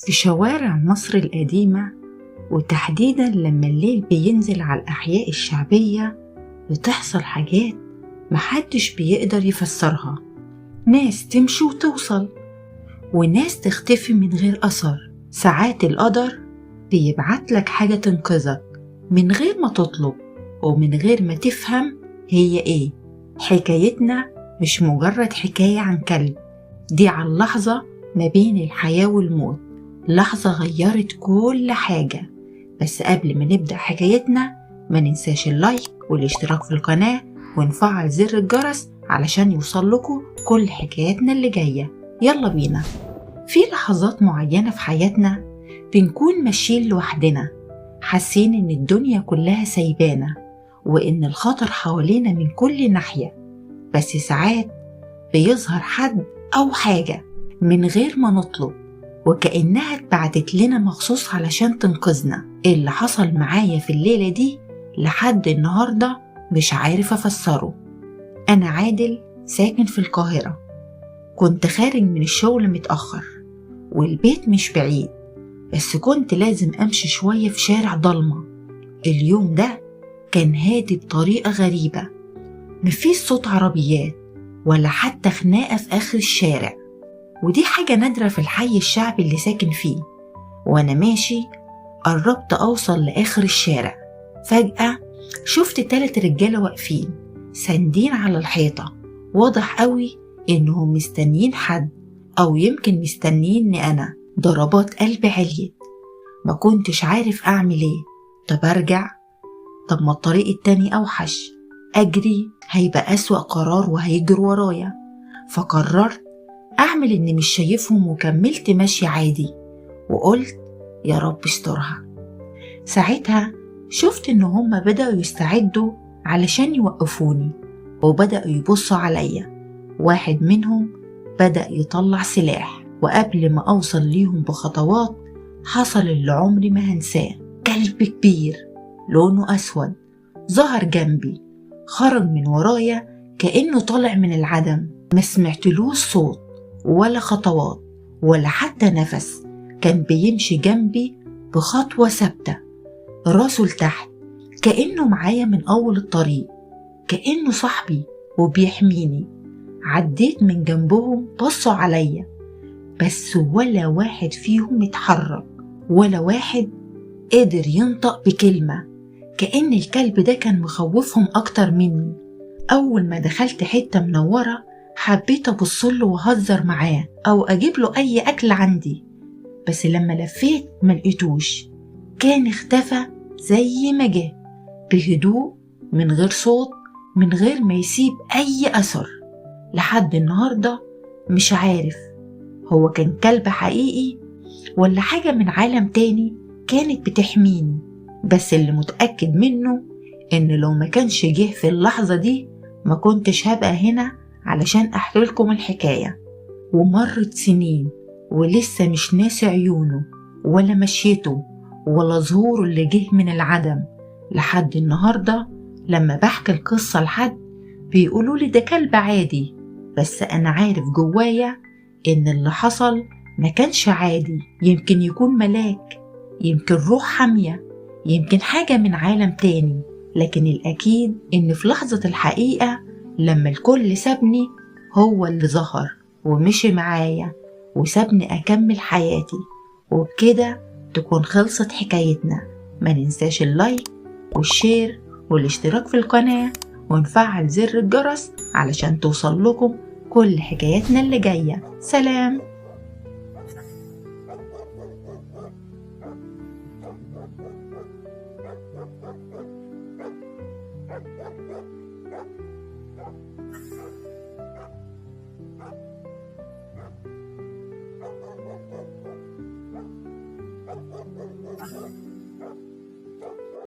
في شوارع مصر القديمة، وتحديدا لما الليل بينزل على الأحياء الشعبية، بتحصل حاجات محدش بيقدر يفسرها. ناس تمشي وتوصل، وناس تختفي من غير أثر. ساعات القدر بيبعتلك حاجة تنقذك من غير ما تطلب ومن غير ما تفهم هي ايه. حكايتنا مش مجرد حكاية عن كلب، دي عن لحظة ما بين الحياة والموت، لحظة غيرت كل حاجة. بس قبل ما نبدأ حكايتنا ما ننساش اللايك والاشتراك في القناة ونفعل زر الجرس علشان يوصل لكم كل حكاياتنا اللي جاية. يلا بينا. في لحظات معينة في حياتنا بنكون ماشيين لوحدنا، حاسين ان الدنيا كلها سايبانا وان الخطر حوالينا من كل ناحية. بس ساعات بيظهر حد أو حاجة من غير ما نطلب، وكأنها اتبعتت لنا مخصوص علشان تنقذنا. اللي حصل معايا في الليلة دي لحد النهاردة مش عارف أفسره. أنا عادل، ساكن في القاهرة. كنت خارج من الشغل متأخر والبيت مش بعيد، بس كنت لازم أمشي شوية في شارع ضلمة. اليوم ده كان هادي بطريقة غريبة، مفيش صوت عربيات ولا حتى خناقة في آخر الشارع، ودي حاجة نادرة في الحي الشعبي اللي ساكن فيه. وأنا ماشي قربت أوصل لآخر الشارع، فجأة شفت 3 رجالة واقفين ساندين على الحيطة. واضح قوي إنهم مستنيين حد، أو يمكن مستنييني أنا. ضربات قلبي عليت، ما كنتش عارف أعمل إيه. طب أرجع؟ طب ما الطريق التاني أوحش. أجري هيبقى أسوأ قرار وهيجروا ورايا. فقررت أعمل إني مش شايفهم وكملت ماشي عادي، وقلت يا رب استرها. ساعتها شفت إن هما بدأوا يستعدوا علشان يوقفوني، وبدأوا يبصوا عليا. واحد منهم بدأ يطلع سلاح، وقبل ما أوصل ليهم بخطوات حصل اللي عمري ما هنساه. كلب كبير لونه أسود ظهر جنبي، خرج من ورايا كأنه طالع من العدم. ما سمعتلوش صوت ولا خطوات ولا حتى نفس، كان بيمشي جنبي بخطوة ثابتة، راسه لتحت، كأنه معايا من أول الطريق، كأنه صاحبي وبيحميني. عديت من جنبهم، بصوا عليا، بس ولا واحد فيهم اتحرك، ولا واحد قادر ينطق بكلمة، كأن الكلب ده كان مخوفهم أكتر مني. أول ما دخلت حتة منورة حبيت أبصله وهزر معاه أو أجيب له أي أكل عندي، بس لما لفيت ملقيتوش، كان اختفى زي ما جه، بهدوء، من غير صوت، من غير ما يسيب أي أثر. لحد النهاردة مش عارف هو كان كلب حقيقي ولا حاجة من عالم تاني كانت بتحميني. بس اللي متأكد منه إن لو ما كانش جه في اللحظة دي ما كنتش هبقى هنا علشان أحكي لكم الحكاية. ومرت سنين ولسه مش ناسي عيونه ولا مشيته ولا ظهوره اللي جه من العدم. لحد النهاردة لما بحكي القصة لحد بيقولوا لي ده كلب عادي، بس أنا عارف جوايا إن اللي حصل ما كانش عادي. يمكن يكون ملاك، يمكن روح حامية، يمكن حاجة من عالم تاني، لكن الأكيد إن في لحظة الحقيقة لما الكل سابني هو اللي ظهر ومشي معايا وسابني أكمل حياتي. وبكده تكون خلصت حكايتنا. ما ننساش اللايك والشير والاشتراك في القناة ونفعل زر الجرس علشان توصل لكم كل حكاياتنا اللي جاية. سلام.